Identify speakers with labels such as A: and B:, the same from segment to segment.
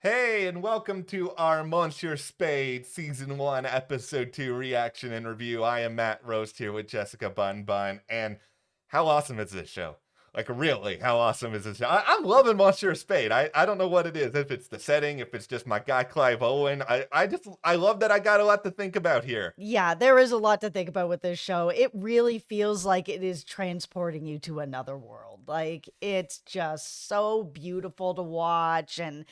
A: Hey, and welcome to our Monsieur Spade Season 1, Episode 2 reaction and review. I am Matt Roast here with Jessica Bun Bun, and how awesome is this show? Like, really, how awesome is this show? I'm loving Monsieur Spade. I don't know what it is, if it's the setting, if it's just my guy Clive Owen. I love that I got a lot to think about here.
B: Yeah, there is a lot to think about with this show. It really feels like it is transporting you to another world. Like, it's just so beautiful to watch. And,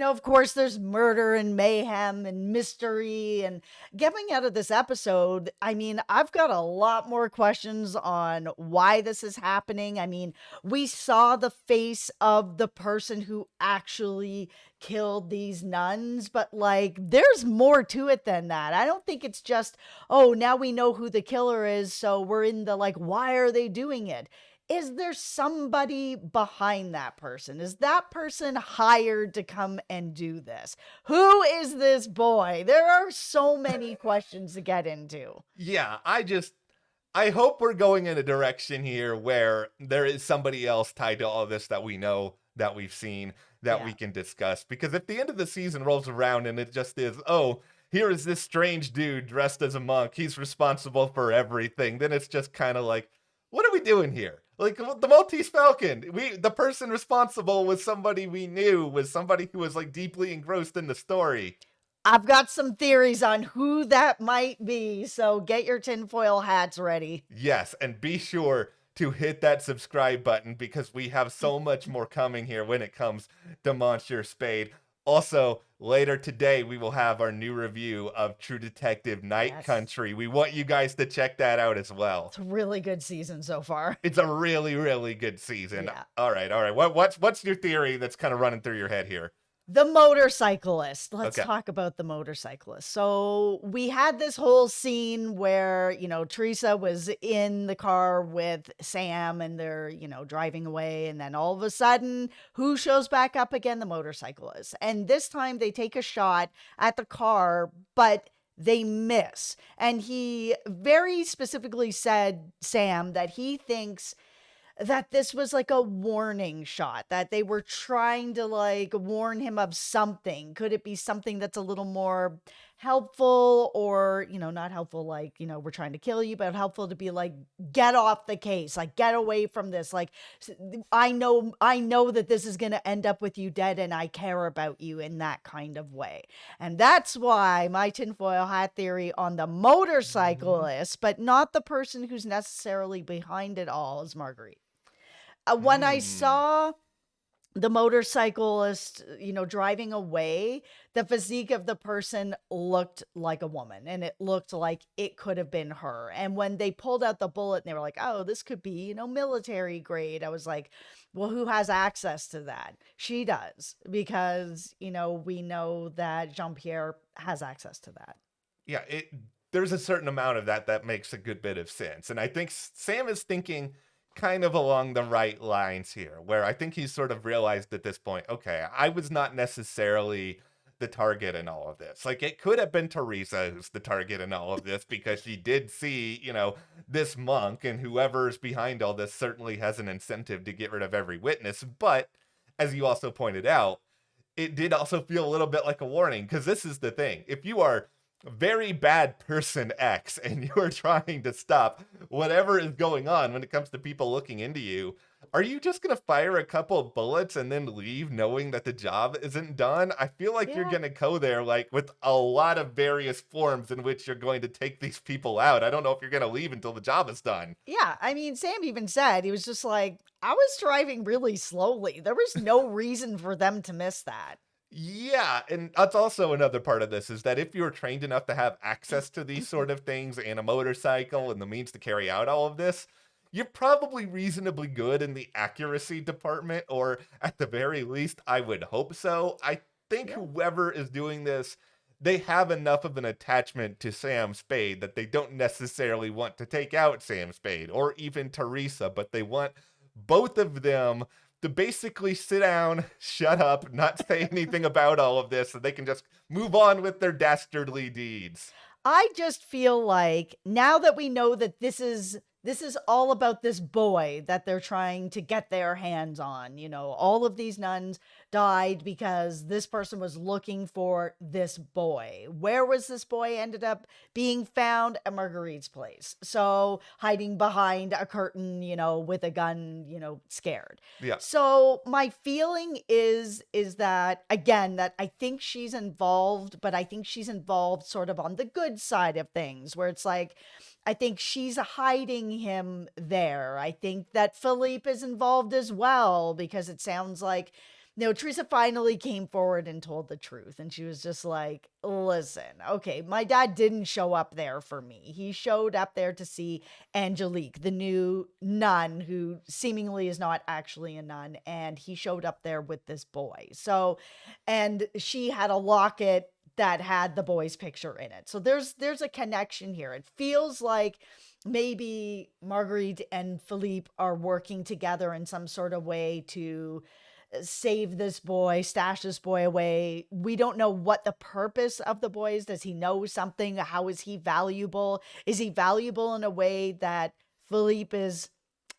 B: of course, there's murder and mayhem and mystery. And getting out of this episode, I mean, I've got a lot more questions on why this is happening. I mean, we saw the face of the person who actually killed these nuns, but like there's more to it than that. I don't think it's just, oh, now we know who the killer is, so we're in the like, why are they doing it? Is there somebody behind that person? Is that person hired to come and do this? Who is this boy? There are so many questions to get into.
A: Yeah, I hope we're going in a direction here where there is somebody else tied to all this that we know, that we've seen, that we
B: Yeah.
A: can discuss. Because if the end of the season rolls around and it just is, oh, here is this strange dude dressed as a monk, he's responsible for everything, then it's just kind of like, what are we doing here? Like the Maltese Falcon, the person responsible was somebody we knew, was somebody who was like deeply engrossed in the story.
B: I've got some theories on who that might be, so get your tinfoil hats ready.
A: Yes, and be sure to hit that subscribe button because we have so much more coming here when it comes to Monsieur Spade. Also, later today, we will have our new review of True Detective Night
B: Yes.
A: Country. We want you guys to check that out as well.
B: It's a really good season so far.
A: It's a really, really good season.
B: Yeah.
A: All right, all right. What's your theory that's kind of running through your head here?
B: The motorcyclist. Let's
A: Okay.
B: talk about the motorcyclist. So we had this whole scene where, Teresa was in the car with Sam and they're, driving away. And then all of a sudden, who shows back up again? The motorcyclist. And this time they take a shot at the car, but they miss. And he very specifically said, Sam, that he thinks that this was like a warning shot, that they were trying to like warn him of something. Could it be something that's a little more helpful or, not helpful, like, we're trying to kill you, but helpful to be like, get off the case, like, get away from this. Like, I know that this is going to end up with you dead and I care about you in that kind of way. And that's why my tinfoil hat theory on the motorcyclist, but not the person who's necessarily behind it all, is Marguerite. When I
A: Hmm.
B: saw the motorcyclist, driving away, the physique of the person looked like a woman and it looked like it could have been her. And when they pulled out the bullet and they were like, oh, this could be, military grade, I was like, well, who has access to that? She does, because, we know that Jean Pierre has access to that.
A: Yeah, there's a certain amount of that makes a good bit of sense. And I think Sam is thinking kind of along the right lines here, where I think he's sort of realized at this point, okay, I was not necessarily the target in all of this. Like, it could have been Teresa who's the target in all of this because she did see, this monk, and whoever's behind all this certainly has an incentive to get rid of every witness. But as you also pointed out, it did also feel a little bit like a warning, because this is the thing. If you are very bad person X and you are trying to stop whatever is going on when it comes to people looking into you, are you just going to fire a couple of bullets and then leave knowing that the job isn't done? I feel like you're
B: Yeah.
A: going to go there like with a lot of various forms in which you're going to take these people out. I don't know if you're going to leave until the job is done.
B: Yeah, I mean, Sam even said, he was just like, I was driving really slowly. There was no reason for them to miss that.
A: Yeah, and that's also another part of this is that if you're trained enough to have access to these sort of things and a motorcycle and the means to carry out all of this, you're probably reasonably good in the accuracy department, or at the very least, I would hope so. I think
B: Yeah.
A: whoever is doing this, they have enough of an attachment to Sam Spade that they don't necessarily want to take out Sam Spade or even Teresa, but they want both of them to basically sit down, shut up, not say anything about all of this, so they can just move on with their dastardly deeds.
B: I just feel like now that we know that this is all about this boy that they're trying to get their hands on, all of these nuns died because this person was looking for this boy. Where was this boy? Ended up being found at Marguerite's place. So hiding behind a curtain, with a gun, scared.
A: Yeah.
B: So my feeling is that, again, that I think she's involved, but I think she's involved sort of on the good side of things, where it's like, I think she's hiding him there. I think that Philippe is involved as well, because it sounds like, Teresa finally came forward and told the truth. And she was just like, listen, okay, my dad didn't show up there for me. He showed up there to see Angelique, the new nun, who seemingly is not actually a nun. And he showed up there with this boy. So, and she had a locket that had the boy's picture in it. So there's a connection here. It feels like maybe Marguerite and Philippe are working together in some sort of way to save this boy, stash this boy away. We don't know what the purpose of the boy is. Does he know something? How is he valuable? Is he valuable in a way that Philippe is,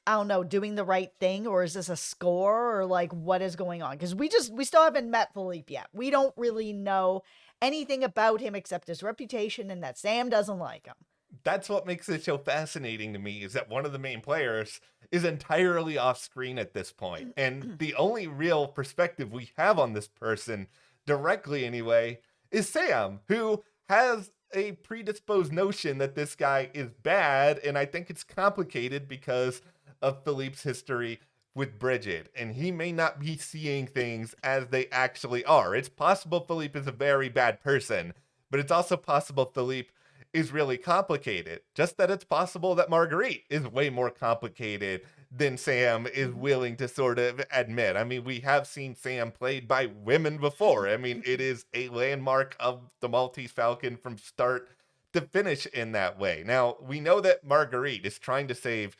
B: I don't know, doing the right thing? Or is this a score? Or like, what is going on? Because we still haven't met Philippe yet. We don't really know anything about him except his reputation and that Sam doesn't like him.
A: That's what makes this show fascinating to me, is that one of the main players is entirely off screen at this point. And the only real perspective we have on this person, directly anyway, is Sam, who has a predisposed notion that this guy is bad. And I think it's complicated because of Philippe's history with Bridget, and he may not be seeing things as they actually are. It's possible Philippe is a very bad person, but it's also possible Philippe is really complicated. Just that it's possible that Marguerite is way more complicated than Sam is willing to sort of admit. I mean, we have seen Sam played by women before. I mean, it is a landmark of the Maltese Falcon from start to finish in that way. Now, we know that Marguerite is trying to save,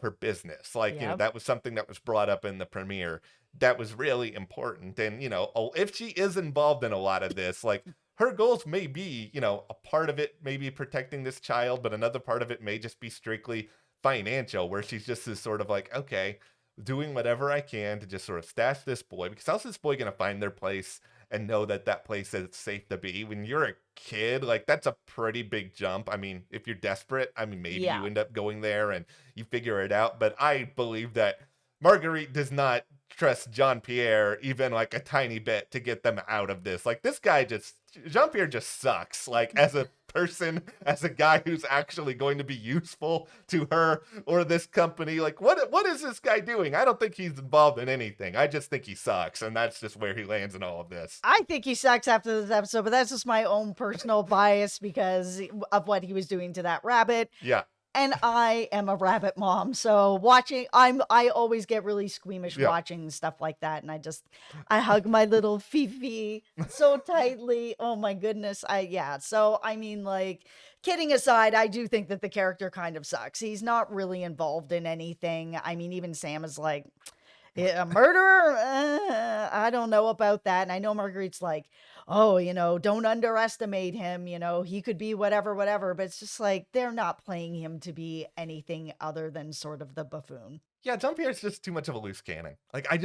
A: her business. Like, that was something that was brought up in the premiere that was really important. And, if she is involved in a lot of this, like, her goals may be, a part of it may be protecting this child, but another part of it may just be strictly financial, where she's just this sort of like, okay, doing whatever I can to just sort of stash this boy, because how's this boy going to find their place and know that that place is safe to be? When you're a kid, like, that's a pretty big jump. I mean, if you're desperate, I mean, maybe you end up going there and you figure it out. But I believe that Marguerite does not trust Jean-Pierre even like a tiny bit to get them out of this. Like, this guy Jean-Pierre just sucks, like, as a person, as a guy who's actually going to be useful to her or this company. Like, what is this guy doing? I don't think he's involved in anything. I just think he sucks, and that's just where he lands in all of this.
B: I think he sucks after this episode, but that's just my own personal bias because of what he was doing to that rabbit.
A: Yeah.
B: And I am a rabbit mom, so I always get really squeamish watching stuff like that, and I hug my little Fifi so tightly. Oh my goodness. So I mean, like, kidding aside, I do think that the character kind of sucks. He's not really involved in anything. I mean, even Sam is like, a murderer? I don't know about that. And I know Marguerite's like, oh, don't underestimate him. He could be whatever. But it's just like, they're not playing him to be anything other than sort of the buffoon.
A: Yeah, Jean-Pierre's just too much of a loose cannon. Like, I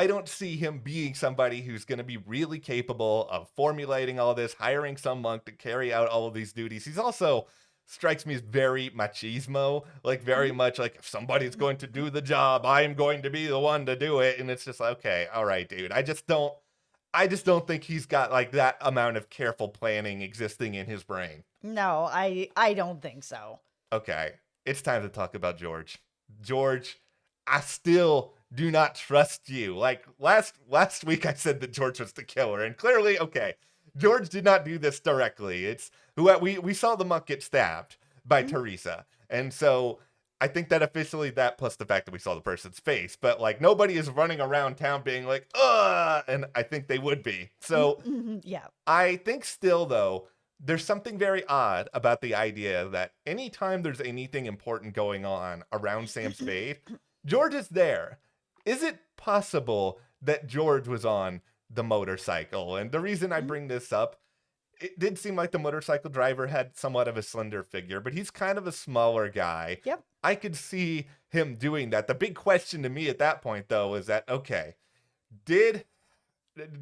A: don't see him being somebody who's going to be really capable of formulating all this, hiring some monk to carry out all of these duties. He's also strikes me as very machismo, like very much like, if somebody's going to do the job, I'm going to be the one to do it. And it's just like, okay, all right, dude. I just don't think he's got like that amount of careful planning existing in his brain.
B: No, I don't think so.
A: Okay, it's time to talk about George. George, I still do not trust you. Like, last week I said that George was the killer, and clearly, okay, George did not do this directly. It's who we saw the monk get stabbed by Teresa. And so I think that officially that, plus the fact that we saw the person's face, but like, nobody is running around town being like, ugh, and I think they would be. So
B: yeah.
A: I think still though, there's something very odd about the idea that anytime there's anything important going on around Sam Spade, George is there. Is it possible that George was on the motorcycle? And the reason I bring this up, it did seem like the motorcycle driver had somewhat of a slender figure, but he's kind of a smaller guy.
B: Yep.
A: I could see him doing that. The big question to me at that point, though, is that, okay, did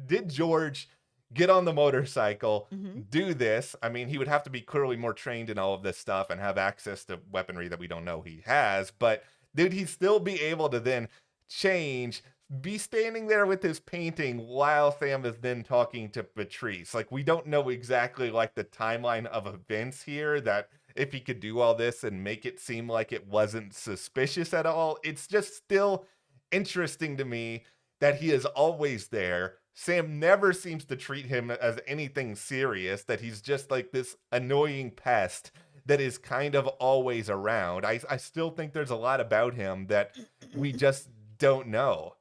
A: did George get on the motorcycle,
B: Mhm.
A: do this? I mean, he would have to be clearly more trained in all of this stuff and have access to weaponry that we don't know he has, but did he still be able to then change, be standing there with his painting while Sam is then talking to Patrice? Like, we don't know exactly like the timeline of events here, that if he could do all this and make it seem like it wasn't suspicious at all. It's just still interesting to me that he is always there. Sam never seems to treat him as anything serious, that he's just like this annoying pest that is kind of always around. I still think there's a lot about him that we just don't know.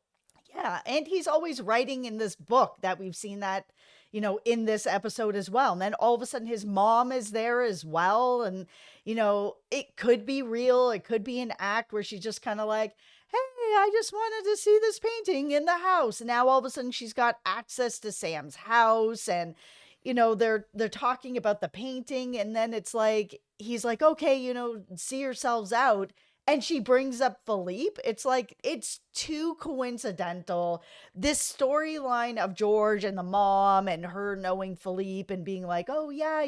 B: Yeah, and he's always writing in this book that we've seen that, in this episode as well. And then all of a sudden his mom is there as well. And, it could be real. It could be an act where she's just kind of like, hey, I just wanted to see this painting in the house. And now all of a sudden she's got access to Sam's house, and they're talking about the painting, and then it's like he's like, okay, see yourselves out. And she brings up Philippe. It's like, it's too coincidental. This storyline of George and the mom and her knowing Philippe and being like, oh yeah,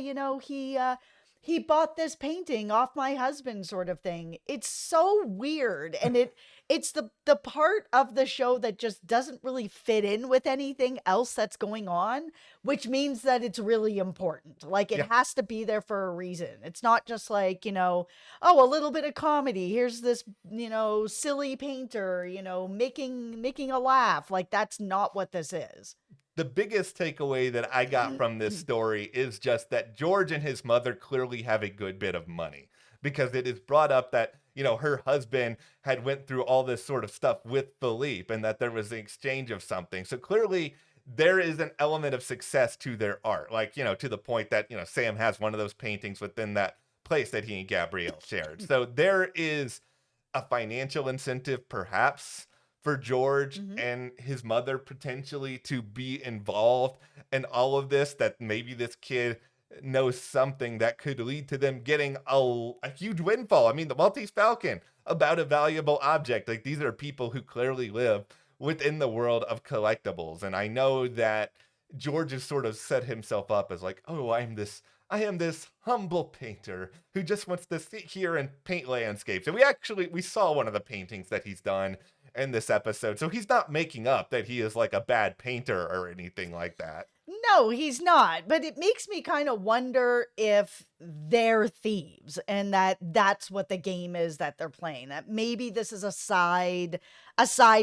B: he bought this painting off my husband, sort of thing. It's so weird. And it's the part of the show that just doesn't really fit in with anything else that's going on, which means that it's really important. Like, it
A: Yeah.
B: has to be there for a reason. It's not just like, oh, a little bit of comedy. Here's this, silly painter, making a laugh. Like, that's not what this is.
A: The biggest takeaway that I got from this story is just that George and his mother clearly have a good bit of money, because it is brought up that, her husband had went through all this sort of stuff with Philippe and that there was an exchange of something. So clearly there is an element of success to their art. Like, to the point that, Sam has one of those paintings within that place that he and Gabrielle shared. So there is a financial incentive perhaps for George
B: Mhm.
A: and his mother potentially to be involved in all of this, that maybe this kid knows something that could lead to them getting a huge windfall. I mean, the Maltese Falcon, about a valuable object. Like, these are people who clearly live within the world of collectibles. And I know that George has sort of set himself up as like, oh, I am this humble painter who just wants to sit here and paint landscapes. And we saw one of the paintings that he's done in this episode. So he's not making up that he is like a bad painter or anything like that.
B: No, he's not. But it makes me kind of wonder if they're thieves and that's what the game is that they're playing. That maybe this is a side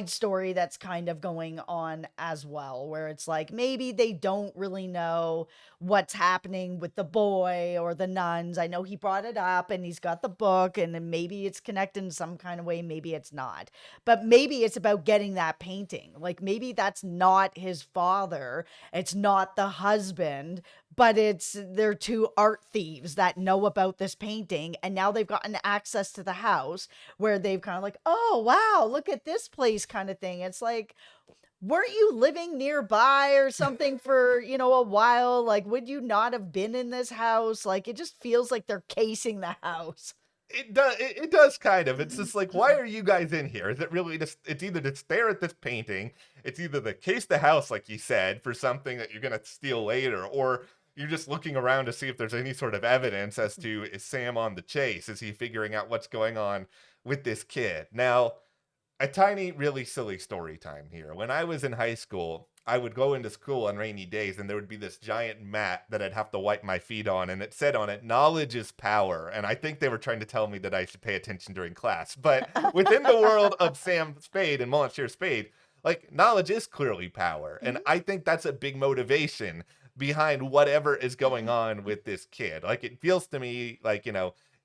B: story that's kind of going on as well, where it's like maybe they don't really know what's happening with the boy or the nuns. I know he brought it up and he's got the book, and then maybe it's connected in some kind of way, maybe it's not. But maybe it's about getting that painting. Like, maybe that's not his father, it's not the husband, but they're two art thieves that know about this painting, and now they've gotten access to the house, where they've kind of like, oh wow, look at this place, kind of thing. It's like, weren't you living nearby or something for, a while? Like, would you not have been in this house? Like, it just feels like they're casing the house.
A: It does kind of. It's just like, why are you guys in here? Is it really just, it's either to stare at this painting, it's either to case the house, like you said, for something that you're going to steal later, or you're just looking around to see if there's any sort of evidence as to, is Sam on the chase? Is he figuring out what's going on with this kid? Now, a tiny, really silly story time here. When I was in high school, I would go into school on rainy days, and there would be this giant mat that I'd have to wipe my feet on, and it said on it, knowledge is power. And I think they were trying to tell me that I should pay attention during class. But within the world of Sam Spade and Monsieur Spade, like, knowledge is clearly power. And I think that's a big motivation behind whatever is going on with this kid. Like, it feels to me like,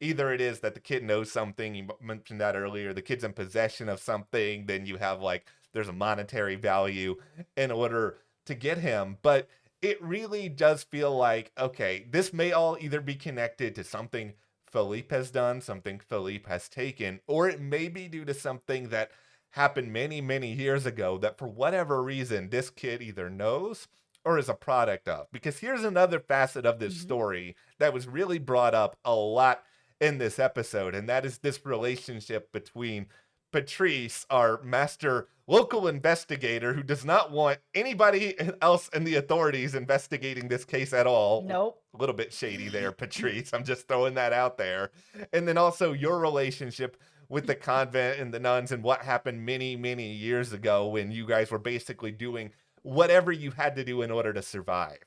A: either it is that the kid knows something, you mentioned that earlier, the kid's in possession of something, then you have like, there's a monetary value in order to get him. But it really does feel like, okay, this may all either be connected to something Philippe has done, something Philippe has taken, or it may be due to something that happened many, many years ago that for whatever reason, this kid either knows or is a product of. Because here's another facet of this
B: Mhm.
A: story that was really brought up a lot in this episode, and that is this relationship between Patrice, our master local investigator who does not want anybody else in the authorities investigating this case at all.
B: Nope.
A: A little bit shady there, Patrice. I'm just throwing that out there. And then also your relationship with the convent and the nuns and what happened many, many years ago when you guys were basically doing whatever you had to do in order to survive.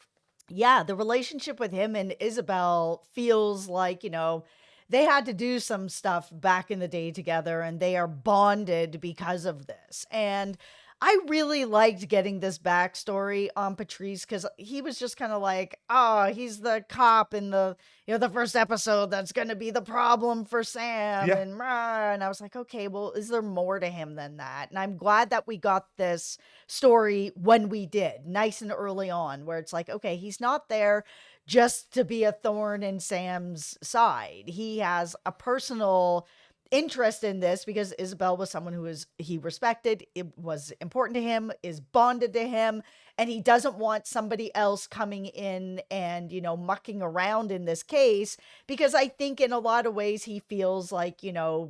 B: Yeah, the relationship with him and Isabel feels like, they had to do some stuff back in the day together and they are bonded because of this. And I really liked getting this backstory on Patrice because he was just kind of like, oh, he's the cop in the first episode that's going to be the problem for Sam,
A: Yeah.
B: and I was like, okay, well, is there more to him than that? And I'm glad that we got this story when we did, nice and early on, where it's like, okay, he's not there just to be a thorn in Sam's side. He has a personal interest in this because Isabel was someone he respected, it was important to him, is bonded to him, and he doesn't want somebody else coming in and, mucking around in this case because I think in a lot of ways he feels like,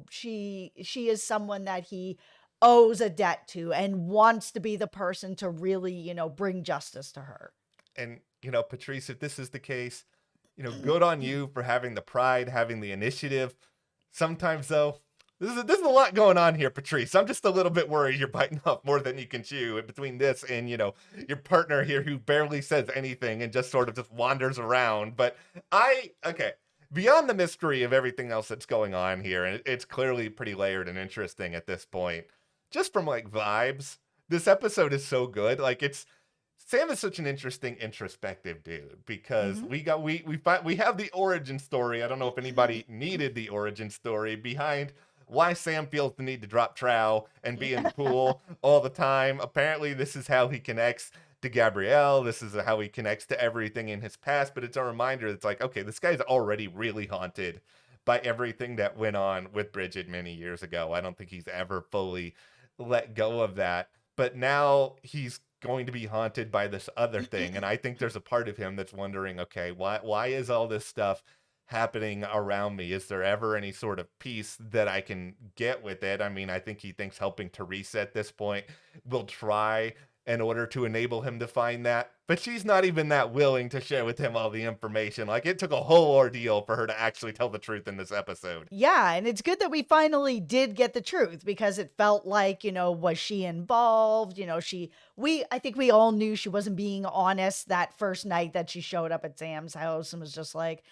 B: she is someone that he owes a debt to and wants to be the person to really, bring justice to her.
A: And, Patrice, if this is the case, good on you for having the pride, having the initiative. Sometimes, though, there's a lot going on here, Patrice. I'm just a little bit worried you're biting off more than you can chew between this and, your partner here who barely says anything and just sort of just wanders around. But okay, beyond the mystery of everything else that's going on here, and it's clearly pretty layered and interesting at this point, just from like vibes, this episode is so good. Like Sam is such an interesting introspective dude because
B: Mhm.
A: we have the origin story. I don't know if anybody needed the origin story behind why Sam feels the need to drop trow and be in the pool all the time. Apparently, this is how he connects to Gabrielle. This is how he connects to everything in his past. But it's a reminder that's like, okay, this guy's already really haunted by everything that went on with Bridget many years ago. I don't think he's ever fully let go of that. But now he's going to be haunted by this other thing. And I think there's a part of him that's wondering, okay, why is all this stuff happening around me? Is there ever any sort of peace that I can get with it? I mean, I think he thinks helping Teresa at this point will try in order to enable him to find that. But she's not even that willing to share with him all the information. Like, it took a whole ordeal for her to actually tell the truth in this episode.
B: Yeah, and it's good that we finally did get the truth because it felt like, was she involved? I think we all knew she wasn't being honest that first night that she showed up at Sam's house and was just like,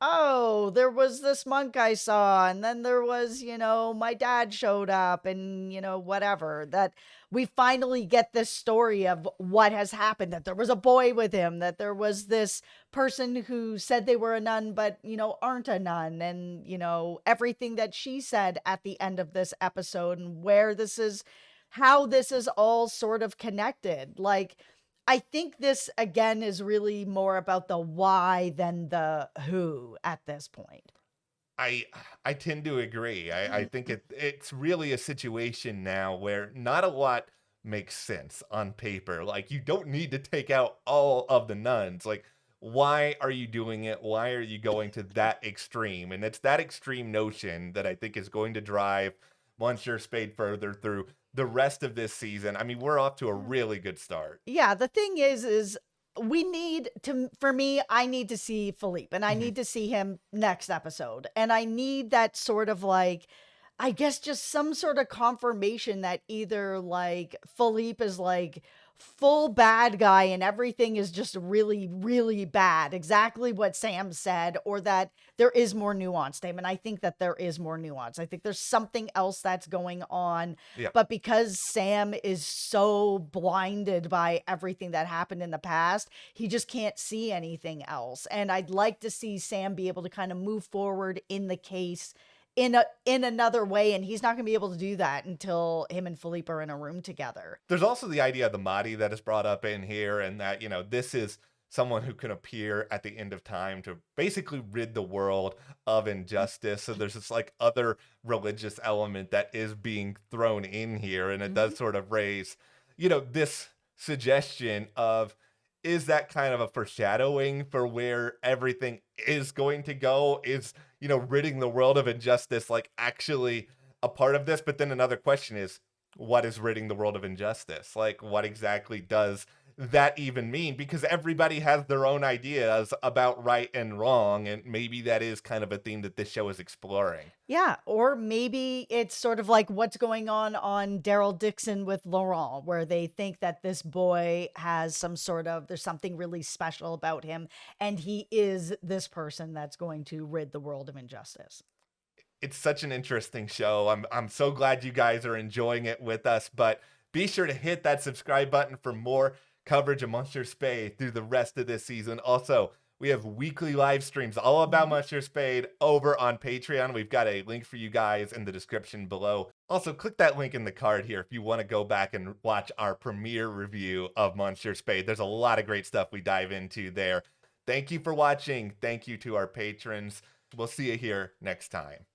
B: oh, there was this monk I saw, and then there was, my dad showed up, and, whatever. That we finally get this story of what has happened, that there was a boy with him, that there was this person who said they were a nun, but, aren't a nun, and, everything that she said at the end of this episode, and how this is all sort of connected. Like, I think this again is really more about the why than the who at this point.
A: I I tend to agree. I think it's really a situation now where not a lot makes sense on paper. Like, you don't need to take out all of the nuns. Like, why are you doing it? Why are you going to that extreme? And it's that extreme notion that I think is going to drive Monsieur Spade further through the rest of this season. I mean, we're off to a really good start.
B: Yeah, the thing is we need to, for me, I need to see Philippe and I
A: Mhm.
B: need to see him next episode. And I need that sort of like, I guess just some sort of confirmation that either like Philippe is like full bad guy and everything is just really, really bad, exactly what Sam said, or that there is more nuance to him. And I think that there is more nuance. I think there's something else that's going on.
A: Yeah.
B: But because Sam is so blinded by everything that happened in the past, he just can't see anything else. And I'd like to see Sam be able to kind of move forward in the case in another way, and he's not going to be able to do that until him and Philippe are in a room together.
A: There's also the idea of the Mahdi that is brought up in here, and that, this is someone who can appear at the end of time to basically rid the world of injustice. So there's this like other religious element that is being thrown in here, and it
B: Mhm.
A: does sort of raise, this suggestion of, is that kind of a foreshadowing for where everything is going to go? Is, ridding the world of injustice like actually a part of this. But then another question is, what is ridding the world of injustice? Like, what exactly does that even mean? Because everybody has their own ideas about right and wrong, and maybe that is kind of a theme that this show is exploring.
B: Yeah, or maybe it's sort of like what's going on Daryl Dixon with Laurent, where they think that this boy has some sort of there's something really special about him, and he is this person that's going to rid the world of injustice.
A: It's such an interesting show. I'm so glad you guys are enjoying it with us, but be sure to hit that subscribe button for more coverage of Monsieur Spade through the rest of this season. Also, we have weekly live streams all about
B: Mhm.
A: Monsieur Spade over on Patreon. We've got a link for you guys in the description below. Also, click that link in the card here if you want to go back and watch our premiere review of Monsieur Spade. There's a lot of great stuff we dive into there. Thank you for watching. Thank you to our patrons. We'll see you here next time.